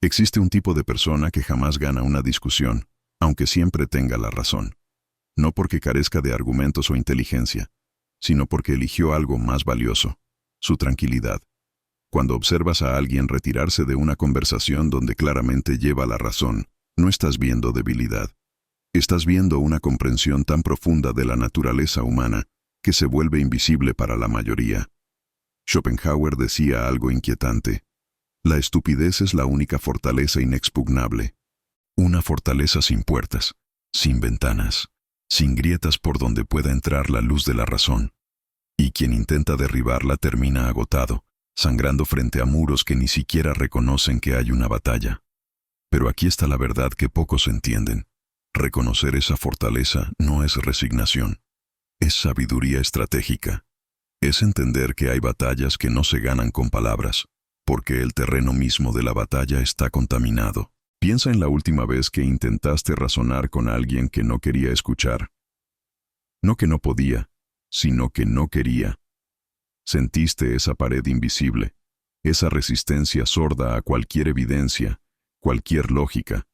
Existe un tipo de persona que jamás gana una discusión, aunque siempre tenga la razón. No porque carezca de argumentos o inteligencia, sino porque eligió algo más valioso, su tranquilidad. Cuando observas a alguien retirarse de una conversación donde claramente lleva la razón, no estás viendo debilidad. Estás viendo una comprensión tan profunda de la naturaleza humana que se vuelve invisible para la mayoría. Schopenhauer decía algo inquietante. La estupidez es la única fortaleza inexpugnable. Una fortaleza sin puertas, sin ventanas, sin grietas por donde pueda entrar la luz de la razón. Y quien intenta derribarla termina agotado, sangrando frente a muros que ni siquiera reconocen que hay una batalla. Pero aquí está la verdad que pocos entienden. Reconocer esa fortaleza no es resignación. Es sabiduría estratégica. Es entender que hay batallas que no se ganan con palabras, porque el terreno mismo de la batalla está contaminado. Piensa en la última vez que intentaste razonar con alguien que no quería escuchar. No que no podía, sino que no quería. Sentiste esa pared invisible, esa resistencia sorda a cualquier evidencia, cualquier lógica.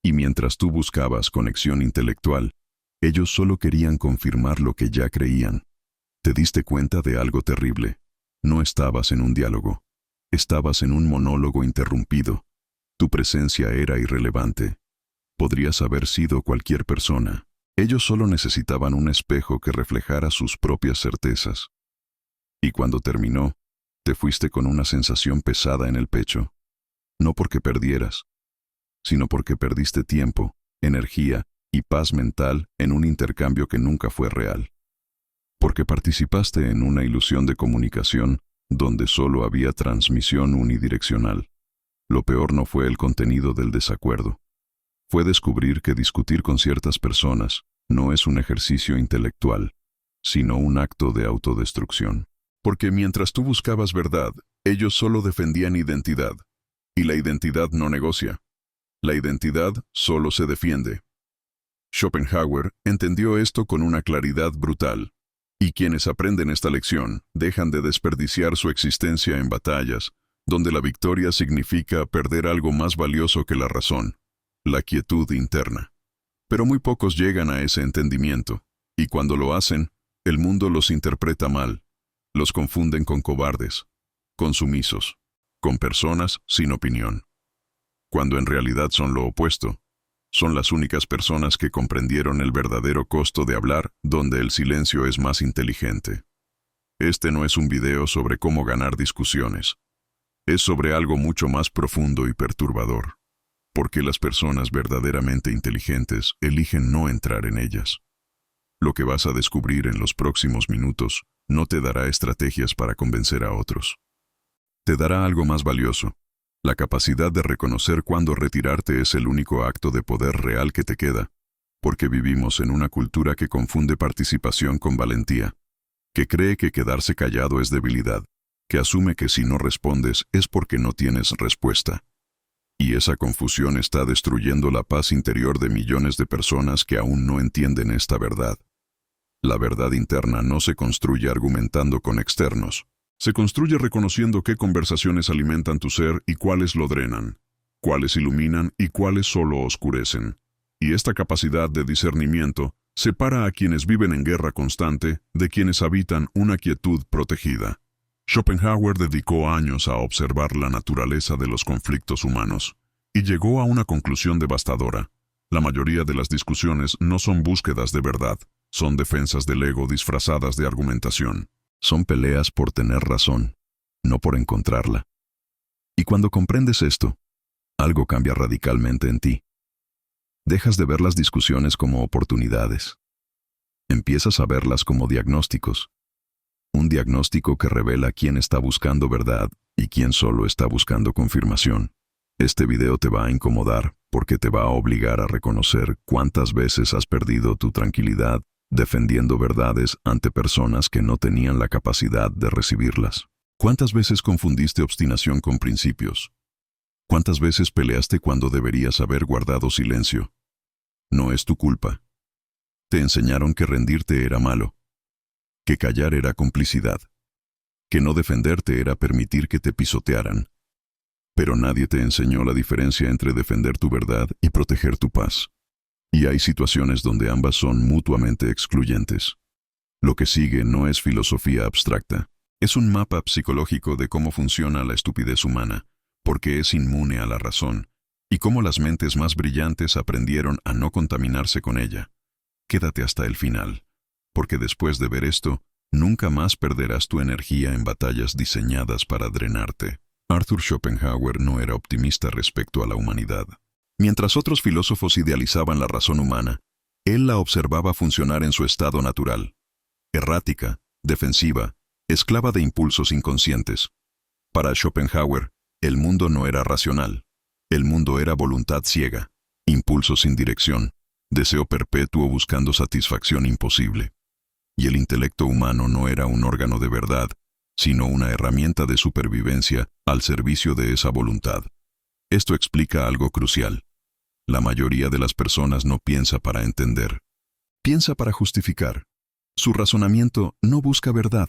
Y mientras tú buscabas conexión intelectual, ellos solo querían confirmar lo que ya creían. Te diste cuenta de algo terrible. No estabas en un diálogo. Estabas en un monólogo interrumpido. Tu presencia era irrelevante. Podrías haber sido cualquier persona. Ellos solo necesitaban un espejo que reflejara sus propias certezas. Y cuando terminó, te fuiste con una sensación pesada en el pecho. No porque perdieras, sino porque perdiste tiempo, energía y paz mental en un intercambio que nunca fue real. Porque participaste en una ilusión de comunicación donde solo había transmisión unidireccional. Lo peor no fue el contenido del desacuerdo. Fue descubrir que discutir con ciertas personas no es un ejercicio intelectual, sino un acto de autodestrucción. Porque mientras tú buscabas verdad, ellos solo defendían identidad. Y la identidad no negocia. La identidad solo se defiende. Schopenhauer entendió esto con una claridad brutal. Y quienes aprenden esta lección dejan de desperdiciar su existencia en batallas, donde la victoria significa perder algo más valioso que la razón, la quietud interna. Pero muy pocos llegan a ese entendimiento, y cuando lo hacen, el mundo los interpreta mal. Los confunden con cobardes, con sumisos, con personas sin opinión. Cuando en realidad son lo opuesto. Son las únicas personas que comprendieron el verdadero costo de hablar, donde el silencio es más inteligente. Este no es un video sobre cómo ganar discusiones. Es sobre algo mucho más profundo y perturbador. Porque las personas verdaderamente inteligentes eligen no entrar en ellas. Lo que vas a descubrir en los próximos minutos no te dará estrategias para convencer a otros. Te dará algo más valioso. La capacidad de reconocer cuándo retirarte es el único acto de poder real que te queda, porque vivimos en una cultura que confunde participación con valentía, que cree que quedarse callado es debilidad, que asume que si no respondes es porque no tienes respuesta. Y esa confusión está destruyendo la paz interior de millones de personas que aún no entienden esta verdad. La verdad interna no se construye argumentando con externos. Se construye reconociendo qué conversaciones alimentan tu ser y cuáles lo drenan, cuáles iluminan y cuáles solo oscurecen. Y esta capacidad de discernimiento separa a quienes viven en guerra constante de quienes habitan una quietud protegida. Schopenhauer dedicó años a observar la naturaleza de los conflictos humanos y llegó a una conclusión devastadora. La mayoría de las discusiones no son búsquedas de verdad, son defensas del ego disfrazadas de argumentación. Son peleas por tener razón, no por encontrarla. Y cuando comprendes esto, algo cambia radicalmente en ti. Dejas de ver las discusiones como oportunidades. Empiezas a verlas como diagnósticos. Un diagnóstico que revela quién está buscando verdad y quién solo está buscando confirmación. Este video te va a incomodar porque te va a obligar a reconocer cuántas veces has perdido tu tranquilidad defendiendo verdades ante personas que no tenían la capacidad de recibirlas. ¿Cuántas veces confundiste obstinación con principios? ¿Cuántas veces peleaste cuando deberías haber guardado silencio? No es tu culpa. Te enseñaron que rendirte era malo, que callar era complicidad, que no defenderte era permitir que te pisotearan. Pero nadie te enseñó la diferencia entre defender tu verdad y proteger tu paz. Y hay situaciones donde ambas son mutuamente excluyentes. Lo que sigue no es filosofía abstracta. Es un mapa psicológico de cómo funciona la estupidez humana, por qué es inmune a la razón, y cómo las mentes más brillantes aprendieron a no contaminarse con ella. Quédate hasta el final, porque después de ver esto, nunca más perderás tu energía en batallas diseñadas para drenarte. Arthur Schopenhauer no era optimista respecto a la humanidad. Mientras otros filósofos idealizaban la razón humana, él la observaba funcionar en su estado natural. Errática, defensiva, esclava de impulsos inconscientes. Para Schopenhauer, el mundo no era racional. El mundo era voluntad ciega, impulso sin dirección, deseo perpetuo buscando satisfacción imposible. Y el intelecto humano no era un órgano de verdad, sino una herramienta de supervivencia al servicio de esa voluntad. Esto explica algo crucial. La mayoría de las personas no piensa para entender. Piensa para justificar. Su razonamiento no busca verdad.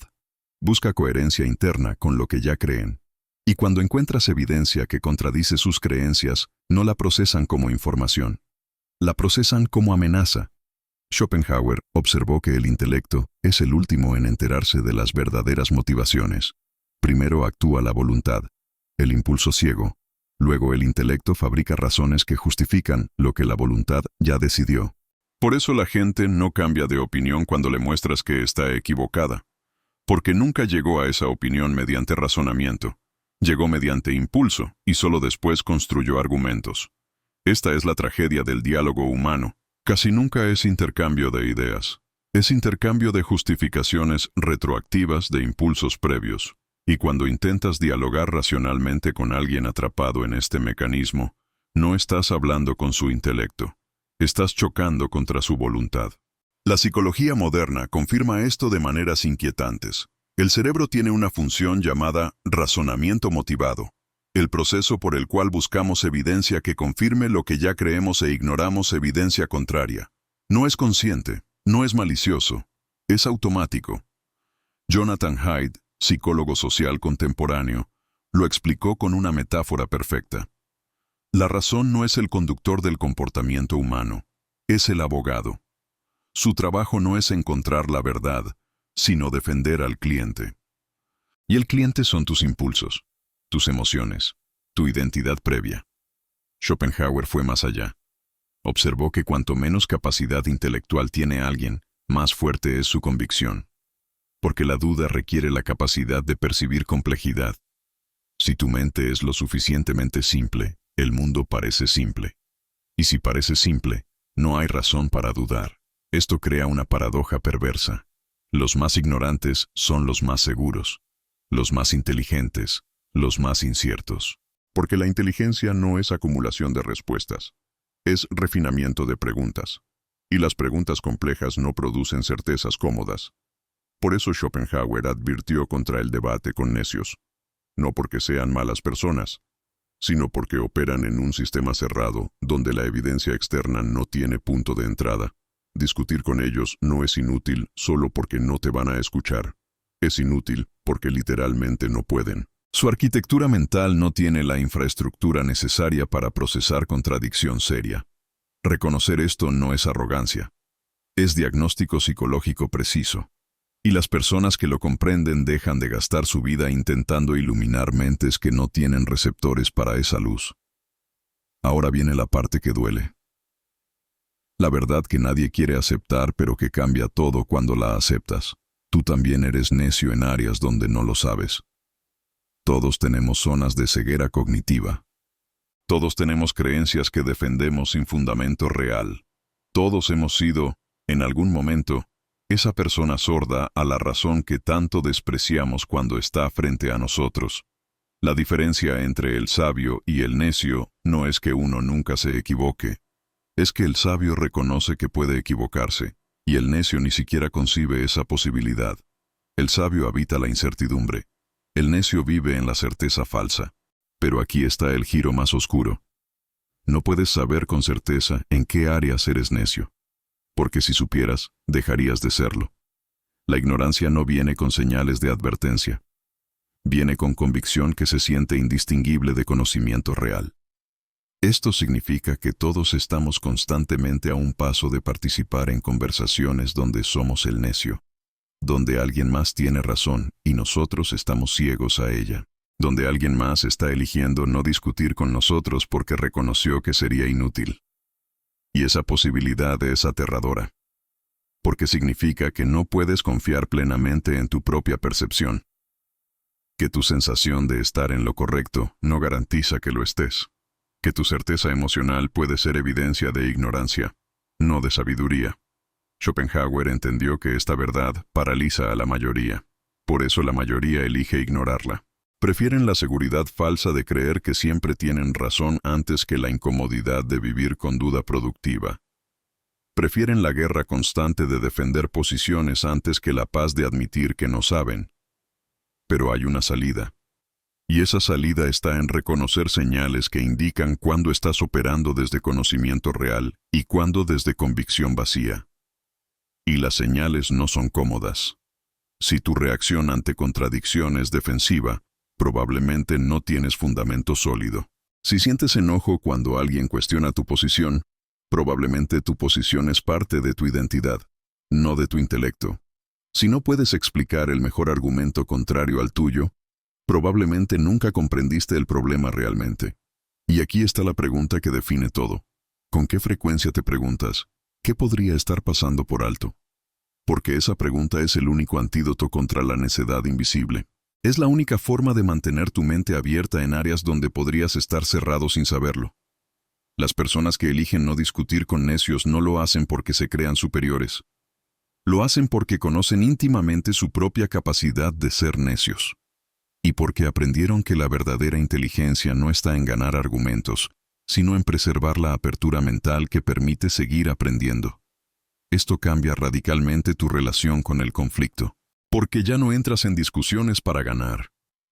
Busca coherencia interna con lo que ya creen. Y cuando encuentras evidencia que contradice sus creencias, no la procesan como información. La procesan como amenaza. Schopenhauer observó que el intelecto es el último en enterarse de las verdaderas motivaciones. Primero actúa la voluntad, el impulso ciego. Luego el intelecto fabrica razones que justifican lo que la voluntad ya decidió. Por eso la gente no cambia de opinión cuando le muestras que está equivocada. Porque nunca llegó a esa opinión mediante razonamiento. Llegó mediante impulso y solo después construyó argumentos. Esta es la tragedia del diálogo humano. Casi nunca es intercambio de ideas. Es intercambio de justificaciones retroactivas de impulsos previos. Y cuando intentas dialogar racionalmente con alguien atrapado en este mecanismo, no estás hablando con su intelecto. Estás chocando contra su voluntad. La psicología moderna confirma esto de maneras inquietantes. El cerebro tiene una función llamada razonamiento motivado, el proceso por el cual buscamos evidencia que confirme lo que ya creemos e ignoramos evidencia contraria. No es consciente, no es malicioso, es automático. Jonathan Haidt, psicólogo social contemporáneo, lo explicó con una metáfora perfecta. La razón no es el conductor del comportamiento humano, es el abogado. Su trabajo no es encontrar la verdad, sino defender al cliente. Y el cliente son tus impulsos, tus emociones, tu identidad previa. Schopenhauer fue más allá. Observó que cuanto menos capacidad intelectual tiene alguien, más fuerte es su convicción. Porque la duda requiere la capacidad de percibir complejidad. Si tu mente es lo suficientemente simple, el mundo parece simple. Y si parece simple, no hay razón para dudar. Esto crea una paradoja perversa. Los más ignorantes son los más seguros, los más inteligentes, los más inciertos. Porque la inteligencia no es acumulación de respuestas, es refinamiento de preguntas. Y las preguntas complejas no producen certezas cómodas. Por eso Schopenhauer advirtió contra el debate con necios, no porque sean malas personas, sino porque operan en un sistema cerrado donde la evidencia externa no tiene punto de entrada. Discutir con ellos no es inútil solo porque no te van a escuchar. Es inútil porque literalmente no pueden. Su arquitectura mental no tiene la infraestructura necesaria para procesar contradicción seria. Reconocer esto no es arrogancia. Es diagnóstico psicológico preciso. Y las personas que lo comprenden dejan de gastar su vida intentando iluminar mentes que no tienen receptores para esa luz. Ahora viene la parte que duele. La verdad que nadie quiere aceptar pero que cambia todo cuando la aceptas. Tú también eres necio en áreas donde no lo sabes. Todos tenemos zonas de ceguera cognitiva. Todos tenemos creencias que defendemos sin fundamento real. Todos hemos sido, en algún momento, esa persona sorda a la razón que tanto despreciamos cuando está frente a nosotros. La diferencia entre el sabio y el necio no es que uno nunca se equivoque. Es que el sabio reconoce que puede equivocarse, y el necio ni siquiera concibe esa posibilidad. El sabio habita la incertidumbre. El necio vive en la certeza falsa. Pero aquí está el giro más oscuro. No puedes saber con certeza en qué áreas eres necio. Porque si supieras, dejarías de serlo. La ignorancia no viene con señales de advertencia. Viene con convicción que se siente indistinguible de conocimiento real. Esto significa que todos estamos constantemente a un paso de participar en conversaciones donde somos el necio, donde alguien más tiene razón y nosotros estamos ciegos a ella, donde alguien más está eligiendo no discutir con nosotros porque reconoció que sería inútil. Y esa posibilidad es aterradora, porque significa que no puedes confiar plenamente en tu propia percepción, que tu sensación de estar en lo correcto no garantiza que lo estés, que tu certeza emocional puede ser evidencia de ignorancia, no de sabiduría. Schopenhauer entendió que esta verdad paraliza a la mayoría. Por eso la mayoría elige ignorarla. Prefieren la seguridad falsa de creer que siempre tienen razón antes que la incomodidad de vivir con duda productiva. Prefieren la guerra constante de defender posiciones antes que la paz de admitir que no saben. Pero hay una salida. Y esa salida está en reconocer señales que indican cuándo estás operando desde conocimiento real y cuándo desde convicción vacía. Y las señales no son cómodas. Si tu reacción ante contradicción es defensiva, probablemente no tienes fundamento sólido. Si sientes enojo cuando alguien cuestiona tu posición, probablemente tu posición es parte de tu identidad, no de tu intelecto. Si no puedes explicar el mejor argumento contrario al tuyo, probablemente nunca comprendiste el problema realmente. Y aquí está la pregunta que define todo. ¿Con qué frecuencia te preguntas, qué podría estar pasando por alto? Porque esa pregunta es el único antídoto contra la necedad invisible. Es la única forma de mantener tu mente abierta en áreas donde podrías estar cerrado sin saberlo. Las personas que eligen no discutir con necios no lo hacen porque se crean superiores. Lo hacen porque conocen íntimamente su propia capacidad de ser necios. Y porque aprendieron que la verdadera inteligencia no está en ganar argumentos, sino en preservar la apertura mental que permite seguir aprendiendo. Esto cambia radicalmente tu relación con el conflicto, porque ya no entras en discusiones para ganar,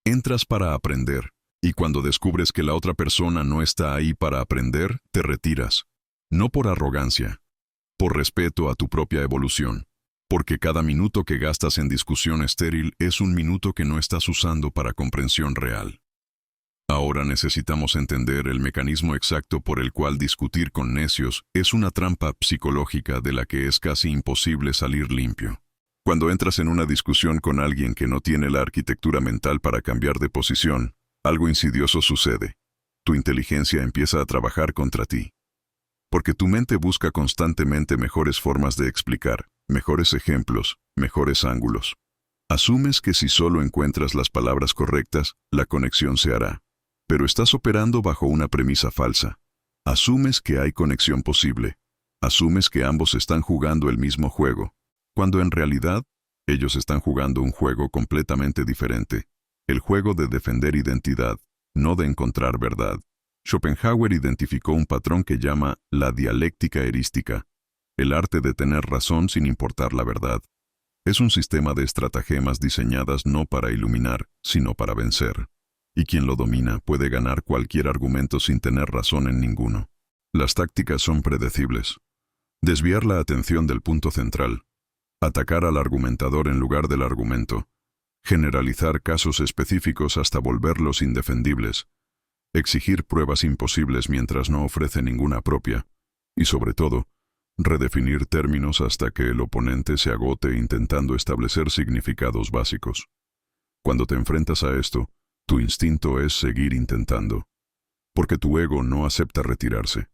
entras para aprender, y cuando descubres que la otra persona no está ahí para aprender, te retiras, no por arrogancia, por respeto a tu propia evolución. Porque cada minuto que gastas en discusión estéril es un minuto que no estás usando para comprensión real. Ahora necesitamos entender el mecanismo exacto por el cual discutir con necios es una trampa psicológica de la que es casi imposible salir limpio. Cuando entras en una discusión con alguien que no tiene la arquitectura mental para cambiar de posición, algo insidioso sucede. Tu inteligencia empieza a trabajar contra ti. Porque tu mente busca constantemente mejores formas de explicar, mejores ejemplos, mejores ángulos. Asumes que si solo encuentras las palabras correctas, la conexión se hará. Pero estás operando bajo una premisa falsa. Asumes que hay conexión posible. Asumes que ambos están jugando el mismo juego, cuando en realidad, ellos están jugando un juego completamente diferente. El juego de defender identidad, no de encontrar verdad. Schopenhauer identificó un patrón que llama la dialéctica erística, el arte de tener razón sin importar la verdad. Es un sistema de estratagemas diseñadas no para iluminar, sino para vencer. Y quien lo domina puede ganar cualquier argumento sin tener razón en ninguno. Las tácticas son predecibles. Desviar la atención del punto central. Atacar al argumentador en lugar del argumento. Generalizar casos específicos hasta volverlos indefendibles. Exigir pruebas imposibles mientras no ofrece ninguna propia. Y sobre todo, redefinir términos hasta que el oponente se agote intentando establecer significados básicos. Cuando te enfrentas a esto, tu instinto es seguir intentando. Porque tu ego no acepta retirarse.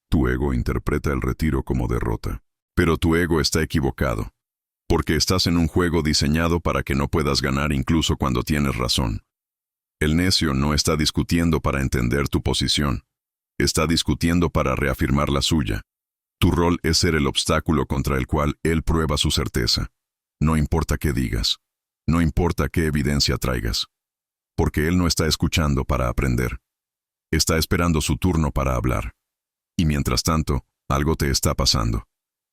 Tu ego interpreta el retiro como derrota. Pero tu ego está equivocado. Porque estás en un juego diseñado para que no puedas ganar incluso cuando tienes razón. El necio no está discutiendo para entender tu posición. Está discutiendo para reafirmar la suya. Tu rol es ser el obstáculo contra el cual él prueba su certeza. No importa qué digas. No importa qué evidencia traigas. Porque él no está escuchando para aprender. Está esperando su turno para hablar. Y mientras tanto, algo te está pasando.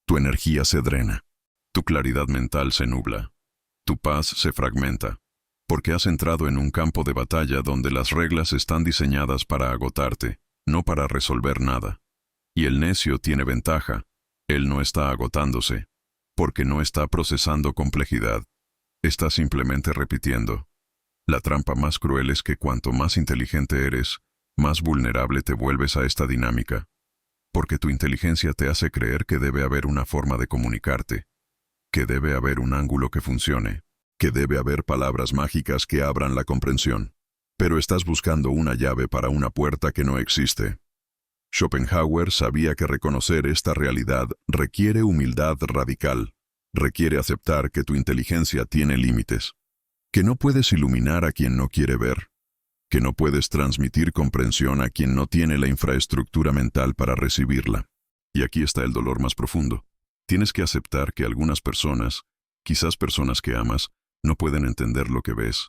Tu energía se drena. Tu claridad mental se nubla. Tu paz se fragmenta. Porque has entrado en un campo de batalla donde las reglas están diseñadas para agotarte, no para resolver nada. Y el necio tiene ventaja. Él no está agotándose, porque no está procesando complejidad. Está simplemente repitiendo. La trampa más cruel es que cuanto más inteligente eres, más vulnerable te vuelves a esta dinámica, porque tu inteligencia te hace creer que debe haber una forma de comunicarte, que debe haber un ángulo que funcione, que debe haber palabras mágicas que abran la comprensión. Pero estás buscando una llave para una puerta que no existe. Schopenhauer sabía que reconocer esta realidad requiere humildad radical, requiere aceptar que tu inteligencia tiene límites, que no puedes iluminar a quien no quiere ver, que no puedes transmitir comprensión a quien no tiene la infraestructura mental para recibirla. Y aquí está el dolor más profundo. Tienes que aceptar que algunas personas, quizás personas que amas, no pueden entender lo que ves,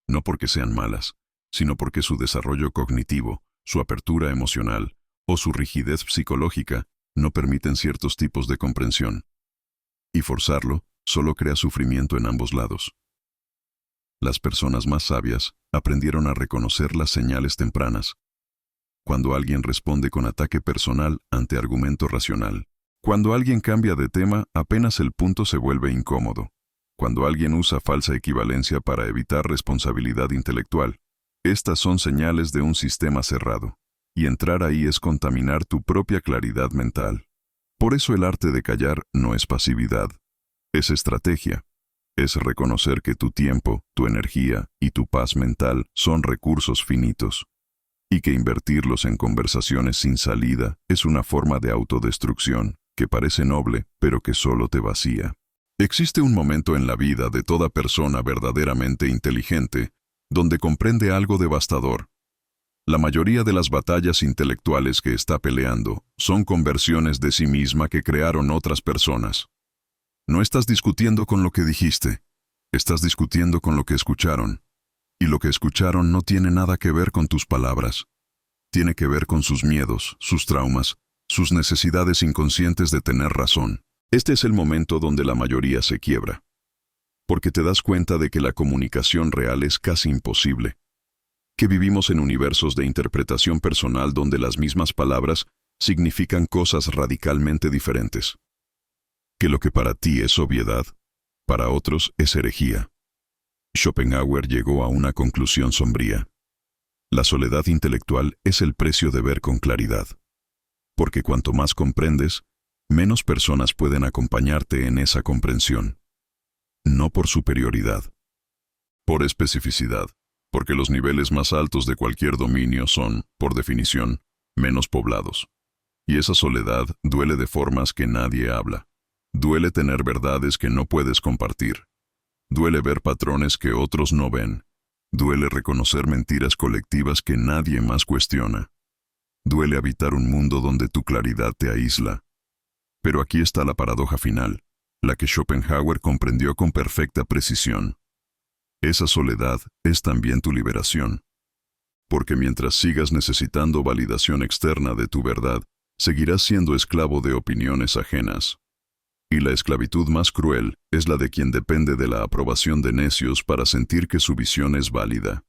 no porque sean malas, sino porque su desarrollo cognitivo, su apertura emocional o su rigidez psicológica no permiten ciertos tipos de comprensión. Y forzarlo solo crea sufrimiento en ambos lados. Las personas más sabias aprendieron a reconocer las señales tempranas. Cuando alguien responde con ataque personal ante argumento racional. Cuando alguien cambia de tema apenas el punto se vuelve incómodo. Cuando alguien usa falsa equivalencia para evitar responsabilidad intelectual. Estas son señales de un sistema cerrado. Y entrar ahí es contaminar tu propia claridad mental. Por eso el arte de callar no es pasividad. Es estrategia. Es reconocer que tu tiempo, tu energía y tu paz mental son recursos finitos. Y que invertirlos en conversaciones sin salida es una forma de autodestrucción que parece noble, pero que solo te vacía. Existe un momento en la vida de toda persona verdaderamente inteligente donde comprende algo devastador. La mayoría de las batallas intelectuales que está peleando son conversiones de sí misma que crearon otras personas. No estás discutiendo con lo que dijiste, estás discutiendo con lo que escucharon. Y lo que escucharon no tiene nada que ver con tus palabras. Tiene que ver con sus miedos, sus traumas, sus necesidades inconscientes de tener razón. Este es el momento donde la mayoría se quiebra. Porque te das cuenta de que la comunicación real es casi imposible. Que vivimos en universos de interpretación personal donde las mismas palabras significan cosas radicalmente diferentes. Que lo que para ti es obviedad, para otros es herejía. Schopenhauer llegó a una conclusión sombría. La soledad intelectual es el precio de ver con claridad. Porque cuanto más comprendes, menos personas pueden acompañarte en esa comprensión. No por superioridad, por especificidad, porque los niveles más altos de cualquier dominio son, por definición, menos poblados. Y esa soledad duele de formas que nadie habla. Duele tener verdades que no puedes compartir. Duele ver patrones que otros no ven. Duele reconocer mentiras colectivas que nadie más cuestiona. Duele habitar un mundo donde tu claridad te aísla. Pero aquí está la paradoja final, la que Schopenhauer comprendió con perfecta precisión. Esa soledad es también tu liberación. Porque mientras sigas necesitando validación externa de tu verdad, seguirás siendo esclavo de opiniones ajenas. Y la esclavitud más cruel es la de quien depende de la aprobación de necios para sentir que su visión es válida.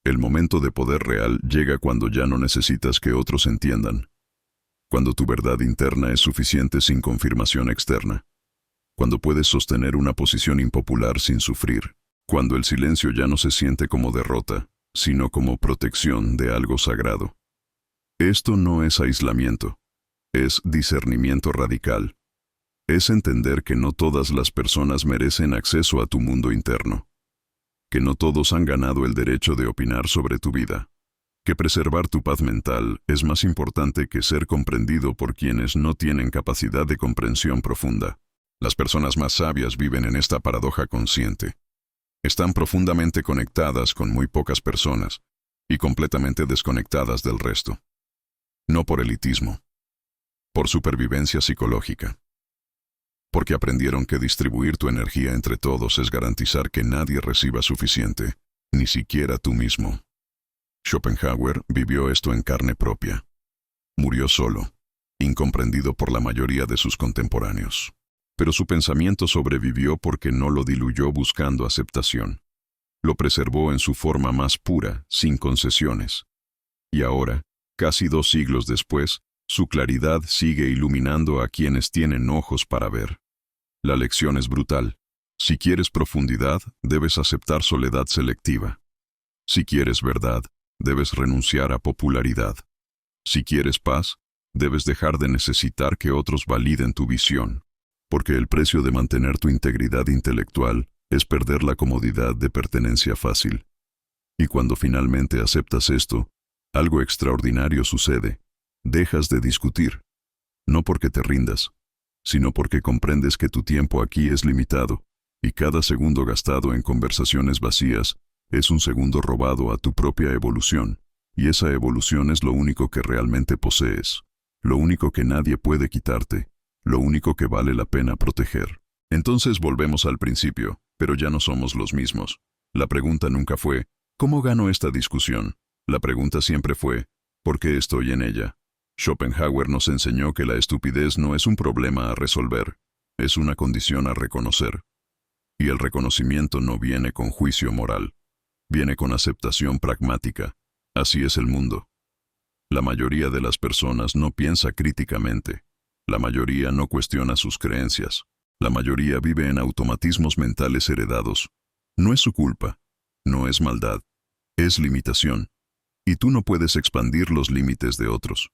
El momento de poder real llega cuando ya no necesitas que otros entiendan. Cuando tu verdad interna es suficiente sin confirmación externa. Cuando puedes sostener una posición impopular sin sufrir. Cuando el silencio ya no se siente como derrota, sino como protección de algo sagrado. Esto no es aislamiento, es discernimiento radical. Es entender que no todas las personas merecen acceso a tu mundo interno. Que no todos han ganado el derecho de opinar sobre tu vida. Que preservar tu paz mental es más importante que ser comprendido por quienes no tienen capacidad de comprensión profunda. Las personas más sabias viven en esta paradoja consciente. Están profundamente conectadas con muy pocas personas y completamente desconectadas del resto. No por elitismo, por supervivencia psicológica. Porque aprendieron que distribuir tu energía entre todos es garantizar que nadie reciba suficiente, ni siquiera tú mismo. Schopenhauer vivió esto en carne propia. Murió solo, incomprendido por la mayoría de sus contemporáneos. Pero su pensamiento sobrevivió porque no lo diluyó buscando aceptación. Lo preservó en su forma más pura, sin concesiones. Y ahora, casi 2 siglos después, su claridad sigue iluminando a quienes tienen ojos para ver. La lección es brutal. Si quieres profundidad, debes aceptar soledad selectiva. Si quieres verdad, debes renunciar a popularidad. Si quieres paz, debes dejar de necesitar que otros validen tu visión. Porque el precio de mantener tu integridad intelectual es perder la comodidad de pertenencia fácil. Y cuando finalmente aceptas esto, algo extraordinario sucede. Dejas de discutir. No porque te rindas, sino porque comprendes que tu tiempo aquí es limitado, y cada segundo gastado en conversaciones vacías es un segundo robado a tu propia evolución, y esa evolución es lo único que realmente posees, lo único que nadie puede quitarte, lo único que vale la pena proteger. Entonces volvemos al principio, pero ya no somos los mismos. La pregunta nunca fue, ¿cómo gano esta discusión? La pregunta siempre fue, ¿por qué estoy en ella? Schopenhauer nos enseñó que la estupidez no es un problema a resolver, es una condición a reconocer. Y el reconocimiento no viene con juicio moral, viene con aceptación pragmática. Así es el mundo. La mayoría de las personas no piensa críticamente. La mayoría no cuestiona sus creencias. La mayoría vive en automatismos mentales heredados. No es su culpa, no es maldad, es limitación. Y tú no puedes expandir los límites de otros.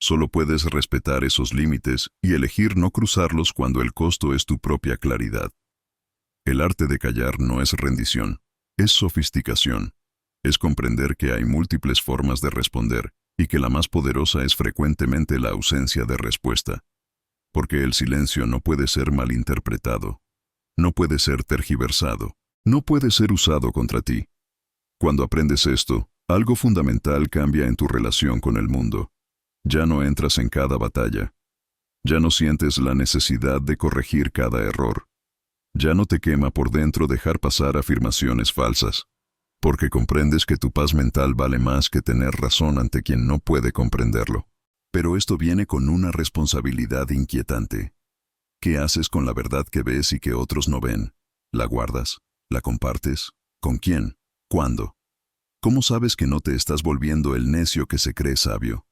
Solo puedes respetar esos límites y elegir no cruzarlos cuando el costo es tu propia claridad. El arte de callar no es rendición, es sofisticación. Es comprender que hay múltiples formas de responder y que la más poderosa es frecuentemente la ausencia de respuesta. Porque el silencio no puede ser malinterpretado, no puede ser tergiversado, no puede ser usado contra ti. Cuando aprendes esto, algo fundamental cambia en tu relación con el mundo. Ya no entras en cada batalla. Ya no sientes la necesidad de corregir cada error. Ya no te quema por dentro dejar pasar afirmaciones falsas. Porque comprendes que tu paz mental vale más que tener razón ante quien no puede comprenderlo. Pero esto viene con una responsabilidad inquietante. ¿Qué haces con la verdad que ves y que otros no ven? ¿La guardas? ¿La compartes? ¿Con quién? ¿Cuándo? ¿Cómo sabes que no te estás volviendo el necio que se cree sabio?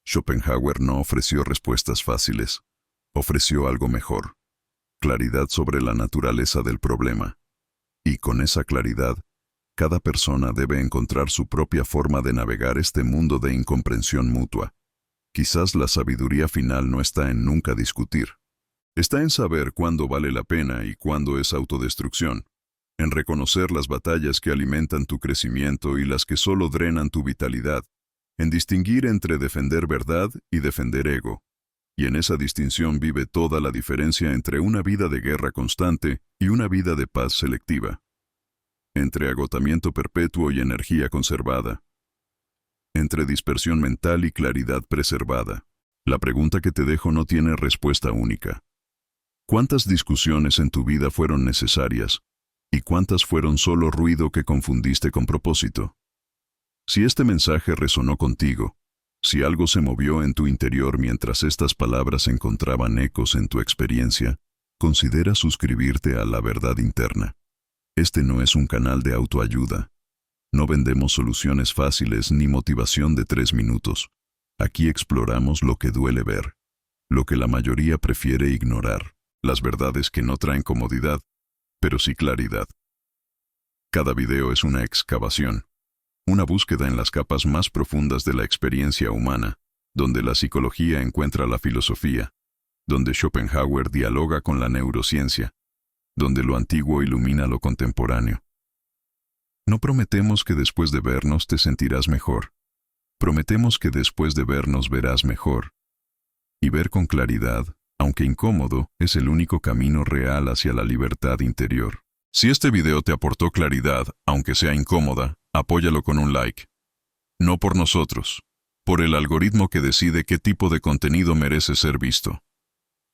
Schopenhauer no ofreció respuestas fáciles. Ofreció algo mejor. Claridad sobre la naturaleza del problema. Y con esa claridad, cada persona debe encontrar su propia forma de navegar este mundo de incomprensión mutua. Quizás la sabiduría final no está en nunca discutir. Está en saber cuándo vale la pena y cuándo es autodestrucción. En reconocer las batallas que alimentan tu crecimiento y las que solo drenan tu vitalidad. En distinguir entre defender verdad y defender ego. Y en esa distinción vive toda la diferencia entre una vida de guerra constante y una vida de paz selectiva. Entre agotamiento perpetuo y energía conservada. Entre dispersión mental y claridad preservada. La pregunta que te dejo no tiene respuesta única. ¿Cuántas discusiones en tu vida fueron necesarias? ¿Y cuántas fueron solo ruido que confundiste con propósito? Si este mensaje resonó contigo, si algo se movió en tu interior mientras estas palabras encontraban ecos en tu experiencia, considera suscribirte a La Verdad Interna. Este no es un canal de autoayuda. No vendemos soluciones fáciles ni motivación de 3 minutos. Aquí exploramos lo que duele ver, lo que la mayoría prefiere ignorar, las verdades que no traen comodidad, pero sí claridad. Cada video es una excavación. Una búsqueda en las capas más profundas de la experiencia humana, donde la psicología encuentra la filosofía, donde Schopenhauer dialoga con la neurociencia, donde lo antiguo ilumina lo contemporáneo. No prometemos que después de vernos te sentirás mejor. Prometemos que después de vernos verás mejor. Y ver con claridad, aunque incómodo, es el único camino real hacia la libertad interior. Si este video te aportó claridad, aunque sea incómoda, apóyalo con un like. No por nosotros, por el algoritmo que decide qué tipo de contenido merece ser visto.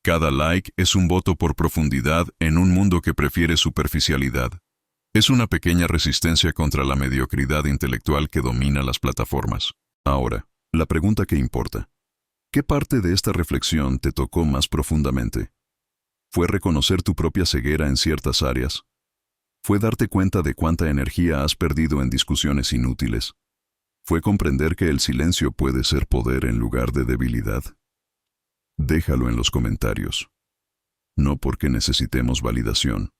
Cada like es un voto por profundidad en un mundo que prefiere superficialidad. Es una pequeña resistencia contra la mediocridad intelectual que domina las plataformas. Ahora, la pregunta que importa. ¿Qué parte de esta reflexión te tocó más profundamente? ¿Fue reconocer tu propia ceguera en ciertas áreas? ¿Fue darte cuenta de cuánta energía has perdido en discusiones inútiles? ¿Fue comprender que el silencio puede ser poder en lugar de debilidad? Déjalo en los comentarios. No porque necesitemos validación,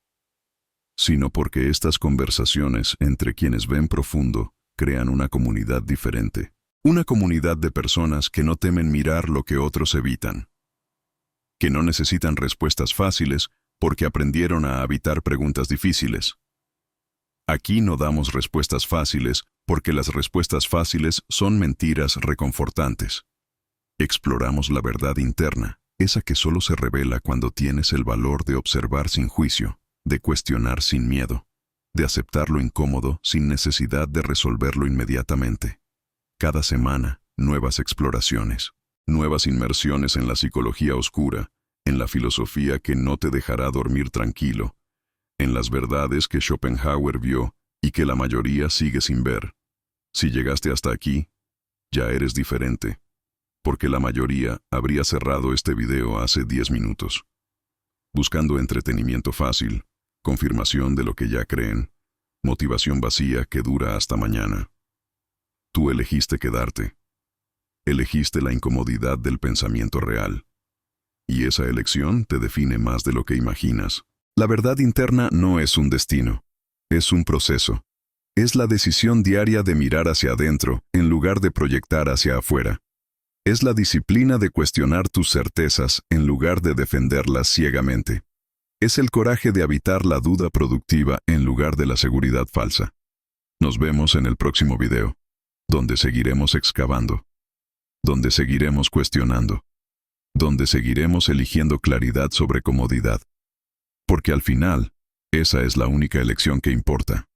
sino porque estas conversaciones entre quienes ven profundo crean una comunidad diferente. Una comunidad de personas que no temen mirar lo que otros evitan, que no necesitan respuestas fáciles porque aprendieron a evitar preguntas difíciles. Aquí no damos respuestas fáciles porque las respuestas fáciles son mentiras reconfortantes. Exploramos la verdad interna, esa que solo se revela cuando tienes el valor de observar sin juicio, de cuestionar sin miedo, de aceptar lo incómodo sin necesidad de resolverlo inmediatamente. Cada semana, nuevas exploraciones, nuevas inmersiones en la psicología oscura, en la filosofía que no te dejará dormir tranquilo, en las verdades que Schopenhauer vio y que la mayoría sigue sin ver. Si llegaste hasta aquí, ya eres diferente, porque la mayoría habría cerrado este video hace 10 minutos. Buscando entretenimiento fácil, confirmación de lo que ya creen, motivación vacía que dura hasta mañana. Tú elegiste quedarte. Elegiste la incomodidad del pensamiento real. Y esa elección te define más de lo que imaginas. La verdad interna no es un destino, es un proceso. Es la decisión diaria de mirar hacia adentro en lugar de proyectar hacia afuera. Es la disciplina de cuestionar tus certezas en lugar de defenderlas ciegamente. Es el coraje de habitar la duda productiva en lugar de la seguridad falsa. Nos vemos en el próximo video, donde seguiremos excavando, donde seguiremos cuestionando, donde seguiremos eligiendo claridad sobre comodidad. Porque al final, esa es la única elección que importa.